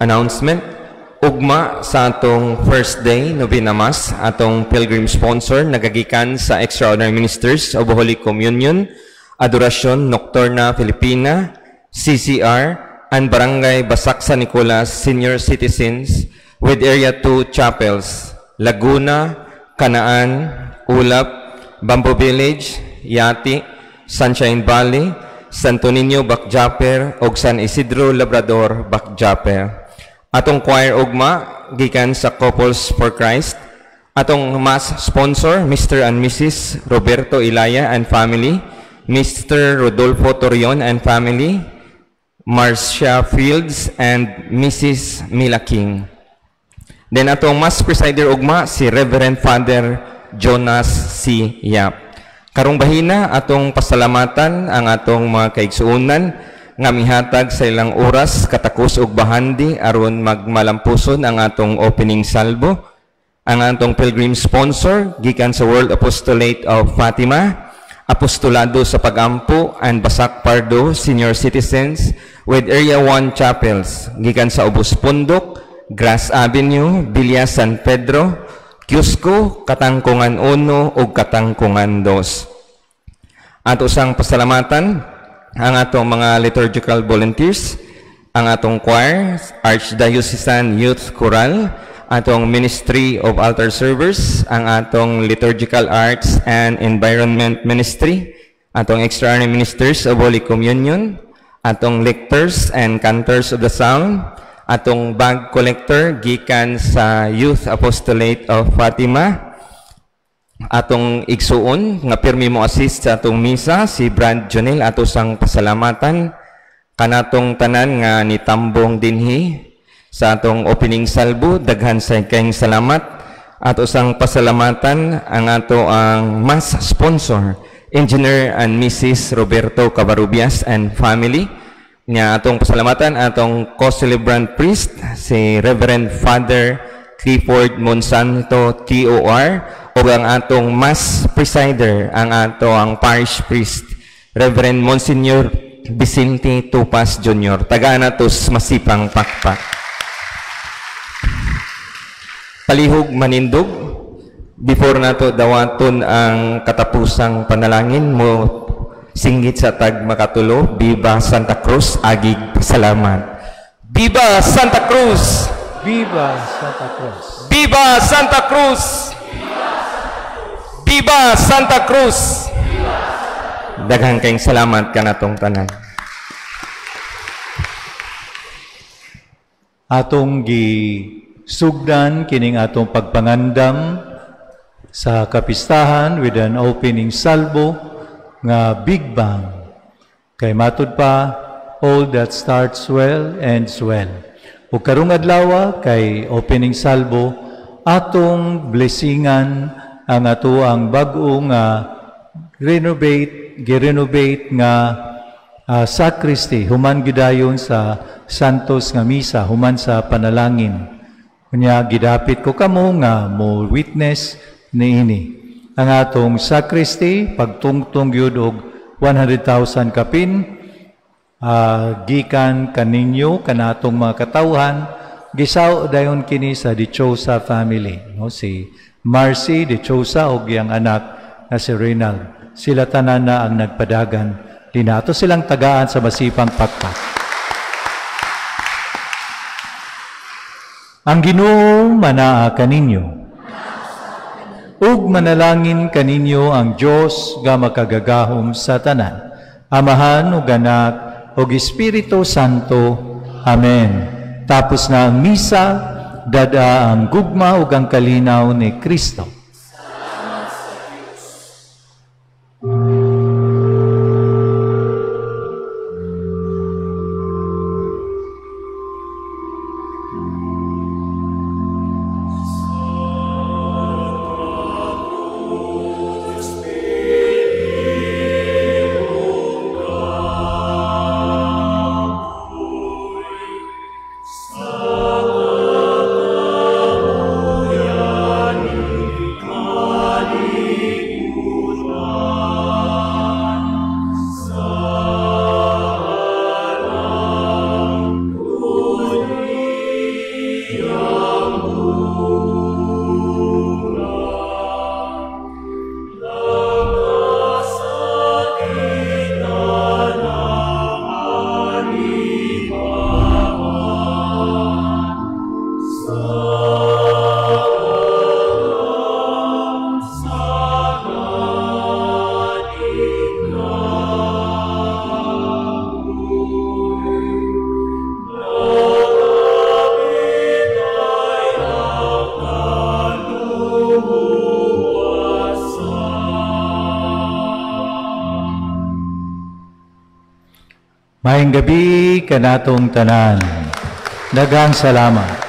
Announcement. Ugma sa atong first day Novena Mass, atong pilgrim sponsor nagagikan sa Extraordinary Ministers of Holy Communion, Adorasyon Nocturna Filipina, CCR, and Barangay Basak San Nicolas Senior Citizens with Area 2 Chapels, Laguna, Canaan, Ulap, Bamboo Village, Yati, Sunshine Valley, Santo Niño, Bacjaper, ug San Isidro, Labrador, Bacjaper. Atong choir ugma gikan sa Couples for Christ. Atong mass sponsor, Mr. and Mrs. Roberto Ilaya and family, Mr. Rodolfo Torion and family, Marcia Fields and Mrs. Mila King. Then atong mass presider ugma si Reverend Father Jonas C. Yap. Karong bahina atong pasalamatan ang atong mga kaigsuonan nga mihatag sa ilang oras katakos ug bahandi aron magmalampuson ang atong opening salvo. Ang atong pilgrim sponsor gikan sa World Apostolate of Fatima, Apostolado sa Pagampo and Basak Pardo Senior Citizens with Area 1 Chapels gikan sa Ubos Pundok, Grass Avenue, Villa San Pedro, Cusco, Katangkungan 1 ug Katangkungan 2. Ato sang pasalamatan ang atong mga liturgical volunteers, ang atong choir, Archdiocesan Youth Choral, atong Ministry of Altar Servers, ang atong Liturgical Arts and Environment Ministry, atong Extraordinary Ministers of Holy Communion, atong lectors and cantors of the sound, atong bag collector gikan sa Youth Apostolate of Fatima, atong igsuon nga pirmi mo assist sa atong misa si Brad Jonel, ato sang pasalamatan kanatong tanan nga nitambong dinhi sa atong opening salvo. Daghan sa kayong salamat. Ato sang pasalamatan ang ato ang mass sponsor, Engineer and Mrs. Roberto Cabarubias and family. Nga atong pasalamatan atong co-celebrant priest si Reverend Father Clifford Monsanto TOR, o ang atong mass presider ang ang parish priest Reverend Monsignor Vicente Tupas Jr. Tagaan natos masipang pakpak. Palihog manindog, before nato dawaton ang katapusang panalangin mo singgit sa tag makatulo. Viva Santa Cruz, agig salamat. Viva Santa Cruz! Viva Santa Cruz! Viva Santa Cruz! Viva Santa Cruz! Daghang kayong salamat kanatong tanan. Atong gisugdan kining atong pagpangandam sa kapistahan with an opening salvo nga Big Bang. Kay matud pa, all that starts well ends well. O karong adlaw kay opening salvo, atong blessingan ang ato ang bag-o nga girenovate nga sacristy human gidayon sa Santos nga misa human sa panalangin. Kunya gidapit ko kamo nga mo witness niini. Ang atong sacristy pagtungtong gyud og 100,000 kapin gikan kaninyo kanatong mga katawhan, gisaw dayon kini sa Dichosa family, no, si Marcy Dichosa og iyang anak na si Reynald. Sila tanan na ang nagpadagan dinato silang tagaan sa masipang pakpak. Ang Ginoo manaa kaninyo ug manalangin kaninyo ang Dios nga makagagahom sa tanan, Amahan ug Anak ug Espiritu Santo. Amen. Tapos na ang misa, dada ang gugma ug ang kalinaw ni Kristo. Maayong gabi kanatong tanan. Daghang salamat.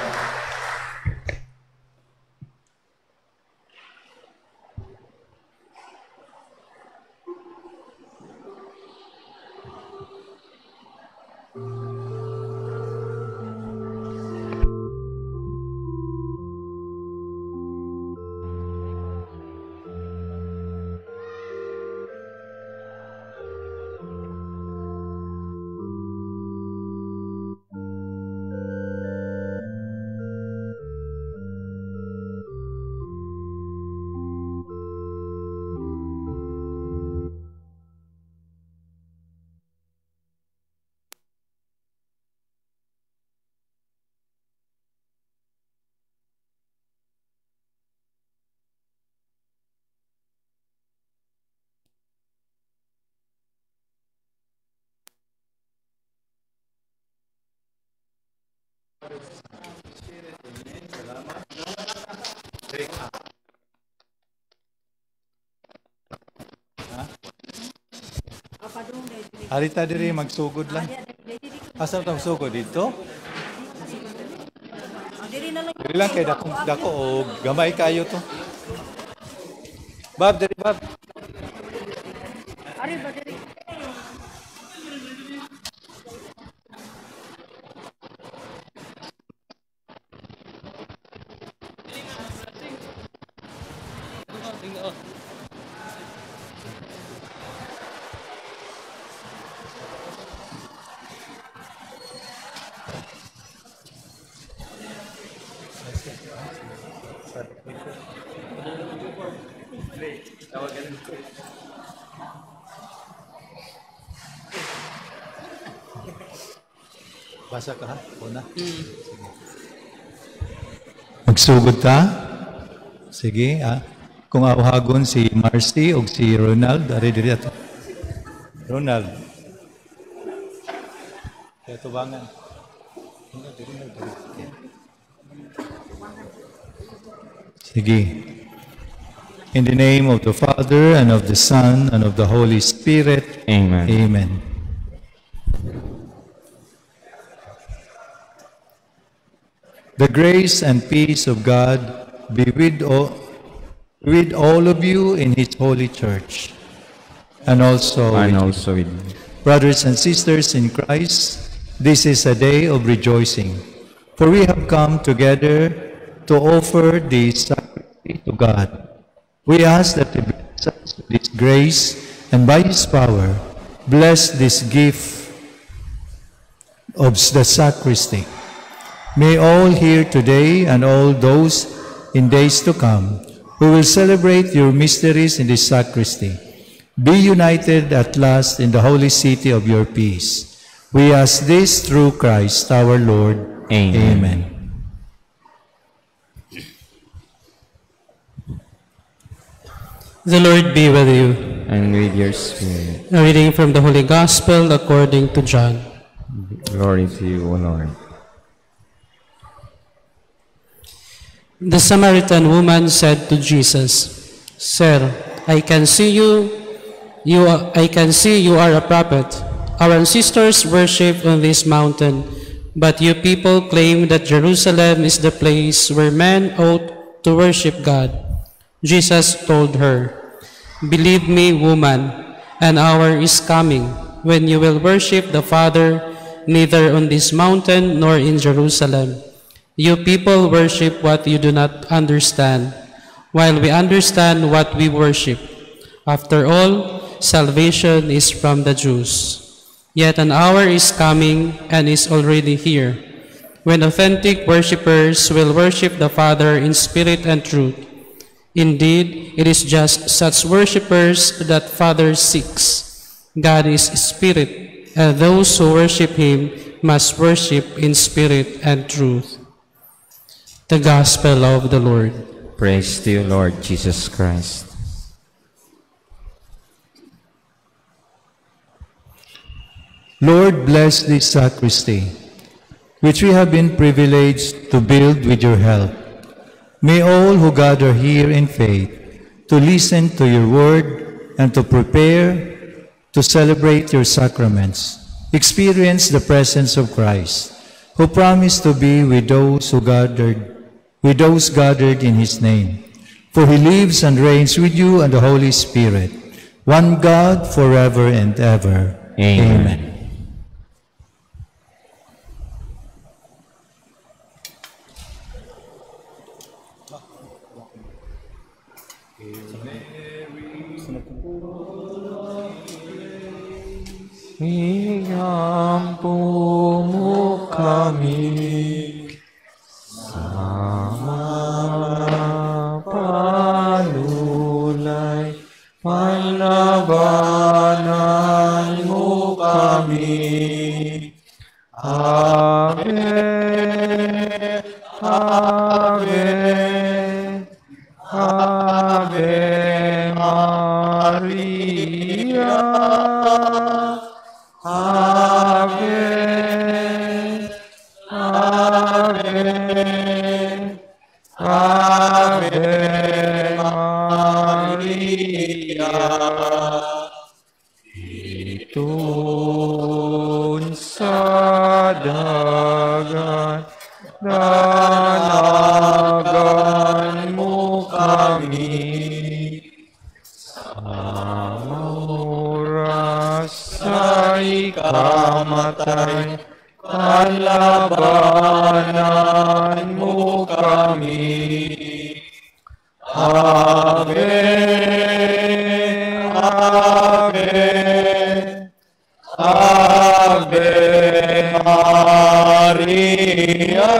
Harita diri magsugod lang. Asa tang sugod dito? Diri lang kay dako o gamay kayo to. Bab, diri bab. Basa ka ha? Una. Magsugod ta? Sige, ha? Kung ahagon si Marcy o si Ronald, ari diri ato. Ronald. Kaya tubangan. Sige. In the name of the Father, and of the Son, and of the Holy Spirit. Amen. Amen. The grace and peace of God be with all of you in His holy church, and also with brothers and sisters in Christ. This is a day of rejoicing, for we have come together to offer the sacrifice to God. We ask that He bless us with His grace, and by His power, bless this gift of the sacristy. May all here today and all those in days to come who will celebrate your mysteries in this sacristy be united at last in the holy city of your peace. We ask this through Christ our Lord. Amen. Amen. The Lord be with you. And with your spirit. A reading from the Holy Gospel according to John. Glory to you, O Lord. The Samaritan woman said to Jesus, Sir, I can see you are a prophet. Our ancestors worshipped on this mountain, but you people claim that Jerusalem is the place where men ought to worship God. Jesus told her, Believe me, woman, an hour is coming when you will worship the Father neither on this mountain nor in Jerusalem. You people worship what you do not understand, while we understand what we worship. After all, salvation is from the Jews. Yet an hour is coming and is already here, when authentic worshippers will worship the Father in spirit and truth. Indeed, it is just such worshippers that Father seeks. God is spirit, and those who worship Him must worship in spirit and truth. The Gospel of the Lord. Praise to you, Lord Jesus Christ. Lord, bless this sacristy, which we have been privileged to build with your help. May all who gather here in faith to listen to your word and to prepare to celebrate your sacraments experience the presence of Christ, who promised to be with those gathered in His name. For He lives and reigns with you and the Holy Spirit, one God forever and ever. Amen. Amen. Iampo mo kami sa mga panulay, panlabanan mo kami. Ave, Ave, Ave Maria. Ave, Ave. Itun sa dagat, danagan mo kami. Sa oras sa ikamatay, panlabanan mo kami. Ave, Ave, Ave Maria,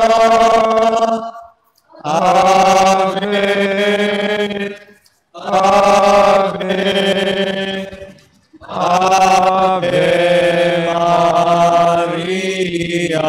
Ave, Ave, Ave Maria.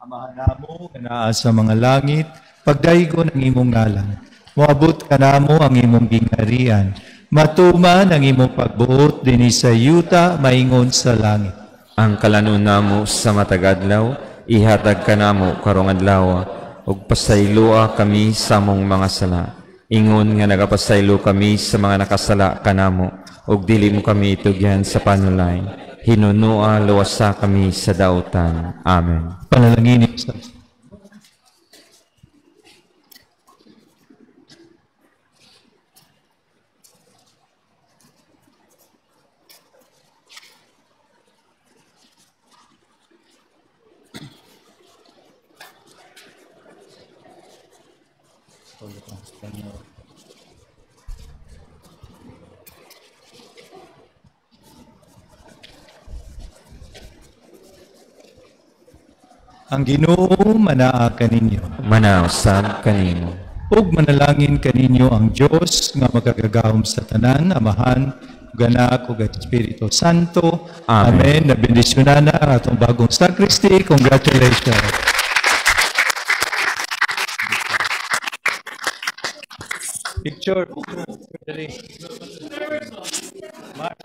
Amahan namo nga naa sa mga langit, pagdaygon ang imong ngalan. Moabot ka namo ang imong gingharian. Matuman ang imong pagbuot dinhi sa yuta maingon sa langit. Ang kalanon namo sa matagadlaw, ihatag ka namo karong adlaw, ug pasaylua kami sa among mga sala. Ingon nga nagapasaylo kami sa mga nakasala kanamo, ug dili mo kami itugyan sa panulay. Hinunua luwasa kami sa dautan. Amen. Panalangin sa Ang Ginoo manaa kaninyo. Manausab kanimo. Ug manalangin kaninyo ang Dios nga magagagahom sa tanan, Amahan, ug Anak, ug Espiritu Santo. Amen. Amen. Nabendisyonan na ang atong bagong sacristy. Congratulations. Picture. Dali. Mark,